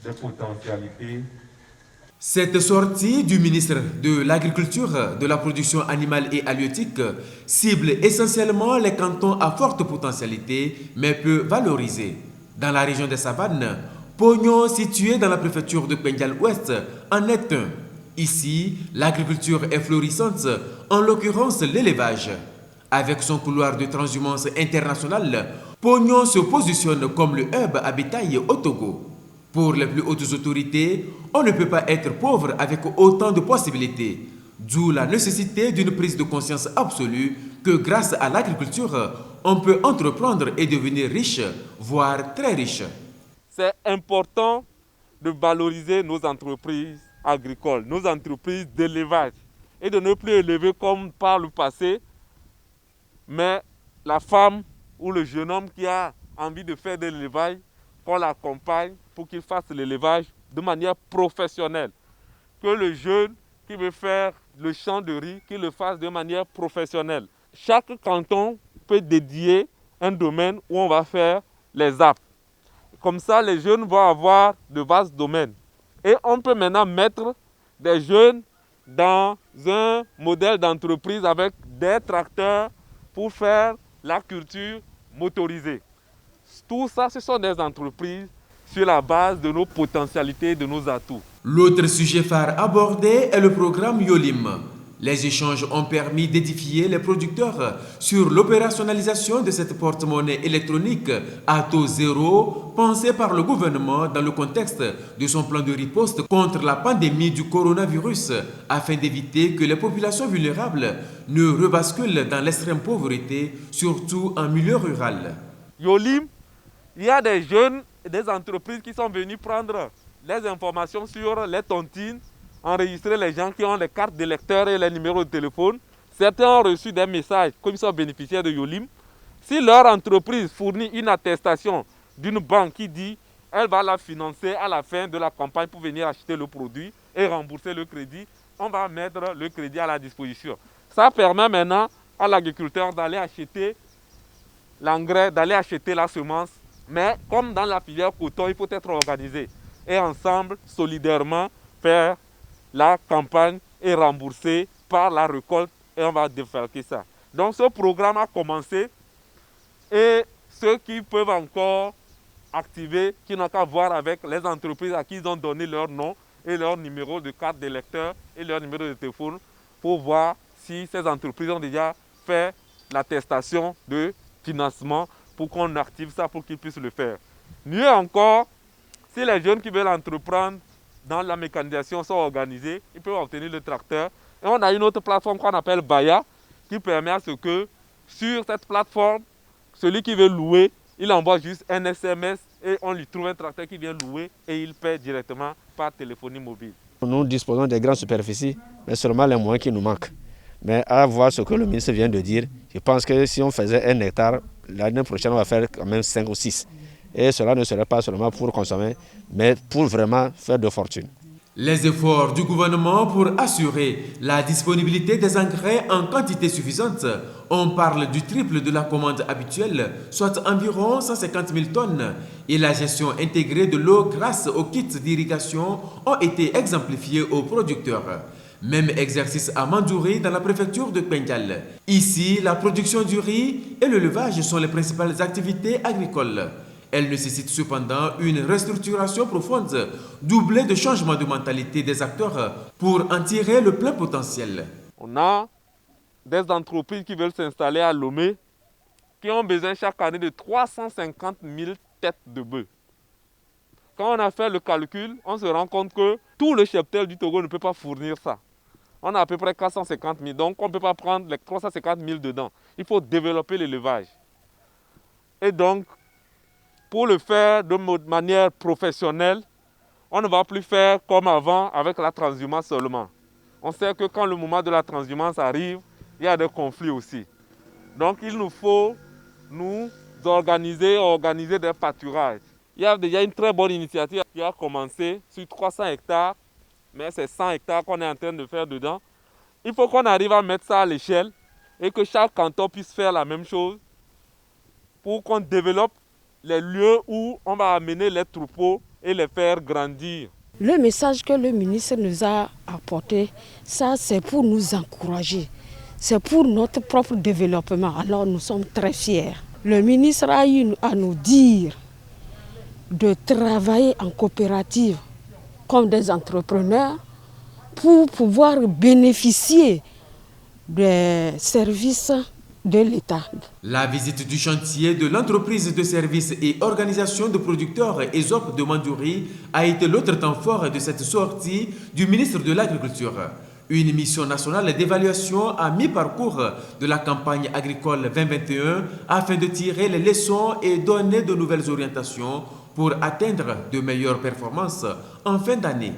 des potentialités. Cette sortie du ministre de l'Agriculture, de la Production animale et halieutique cible essentiellement les cantons à forte potentialité mais peu valorisés. Dans la région des Savanes, Pognon, situé dans la préfecture de Pendial-Ouest, en est un. Ici, l'agriculture est florissante, en l'occurrence l'élevage. Avec son couloir de transhumance internationale, Pognon se positionne comme le hub à bétail au Togo. Pour les plus hautes autorités, on ne peut pas être pauvre avec autant de possibilités, d'où la nécessité d'une prise de conscience absolue que grâce à l'agriculture, on peut entreprendre et devenir riche, voire très riche. C'est important de valoriser nos entreprises agricoles, nos entreprises d'élevage, et de ne plus élever comme par le passé, mais la femme ou le jeune homme qui a envie de faire de l'élevage, qu'on l'accompagne pour qu'il fasse l'élevage de manière professionnelle. Que le jeune qui veut faire le champ de riz, qu'il le fasse de manière professionnelle. Chaque canton peut dédier un domaine où on va faire les apps. Comme ça, les jeunes vont avoir de vastes domaines. Et on peut maintenant mettre des jeunes dans un modèle d'entreprise avec des tracteurs pour faire la culture motorisée. Tout ça, ce sont des entreprises sur la base de nos potentialités, de nos atouts. L'autre sujet phare abordé est le programme Yolim. Les échanges ont permis d'édifier les producteurs sur l'opérationnalisation de cette porte-monnaie électronique à taux zéro pensée par le gouvernement dans le contexte de son plan de riposte contre la pandémie du coronavirus afin d'éviter que les populations vulnérables ne rebasculent dans l'extrême pauvreté, surtout en milieu rural. Yolim, il y a des jeunes et des entreprises qui sont venus prendre les informations sur les tontines, enregistrer les gens qui ont les cartes d'électeurs et les numéros de téléphone. Certains ont reçu des messages comme ils sont bénéficiaires de Yolim. Si leur entreprise fournit une attestation d'une banque qui dit qu'elle va la financer à la fin de la campagne pour venir acheter le produit et rembourser le crédit, on va mettre le crédit à la disposition. Ça permet maintenant à l'agriculteur d'aller acheter l'engrais, d'aller acheter la semence. Mais comme dans la filière coton, il faut être organisé. Et ensemble, solidairement, faire la campagne et rembourser par la récolte. Et on va défalquer ça. Donc ce programme a commencé. Et ceux qui peuvent encore activer, qui n'ont qu'à voir avec les entreprises à qui ils ont donné leur nom et leur numéro de carte d'électeur et leur numéro de téléphone pour voir si ces entreprises ont déjà fait l'attestation de financement pour qu'on active ça pour qu'ils puissent le faire. Mieux encore, si les jeunes qui veulent entreprendre dans la mécanisation sont organisés, ils peuvent obtenir le tracteur. Et on a une autre plateforme qu'on appelle Baya qui permet à ce que sur cette plateforme, celui qui veut louer, il envoie juste un SMS et on lui trouve un tracteur qui vient louer et il paie directement par téléphonie mobile. Nous disposons des grandes superficies, mais seulement les moyens qui nous manquent. Mais à voir ce que le ministre vient de dire, je pense que si on faisait 1 hectare, l'année prochaine on va faire quand même 5 ou 6. Et cela ne serait pas seulement pour consommer, mais pour vraiment faire de fortune. Les efforts du gouvernement pour assurer la disponibilité des engrais en quantité suffisante, on parle du triple de la commande habituelle, soit environ 150 000 tonnes, et la gestion intégrée de l'eau grâce aux kits d'irrigation ont été exemplifiés aux producteurs. Même exercice à Mandouri dans la préfecture de Pendial. Ici, la production du riz et l'élevage sont les principales activités agricoles. Elle nécessite cependant une restructuration profonde, doublée de changements de mentalité des acteurs pour en tirer le plein potentiel. On a des entreprises qui veulent s'installer à Lomé, qui ont besoin chaque année de 350 000 têtes de bœufs. Quand on a fait le calcul, on se rend compte que tout le cheptel du Togo ne peut pas fournir ça. On a à peu près 450 000, donc on ne peut pas prendre les 350 000 dedans. Il faut développer l'élevage. Et donc, pour le faire de manière professionnelle, on ne va plus faire comme avant avec la transhumance seulement. On sait que quand le moment de la transhumance arrive, il y a des conflits aussi. Donc il nous faut nous organiser des pâturages. Il y a déjà une très bonne initiative qui a commencé sur 300 hectares, mais c'est 100 hectares qu'on est en train de faire dedans. Il faut qu'on arrive à mettre ça à l'échelle et que chaque canton puisse faire la même chose pour qu'on développe les lieux où on va amener les troupeaux et les faire grandir. Le message que le ministre nous a apporté, ça c'est pour nous encourager, c'est pour notre propre développement. Alors nous sommes très fiers. Le ministre a eu à nous dire de travailler en coopérative comme des entrepreneurs pour pouvoir bénéficier des services de l'État. La visite du chantier de l'entreprise de services et organisation de producteurs ESOP de Mandiouri a été l'autre temps fort de cette sortie du ministre de l'Agriculture. Une mission nationale d'évaluation à mi-parcours de la campagne agricole 2021 afin de tirer les leçons et donner de nouvelles orientations pour atteindre de meilleures performances en fin d'année.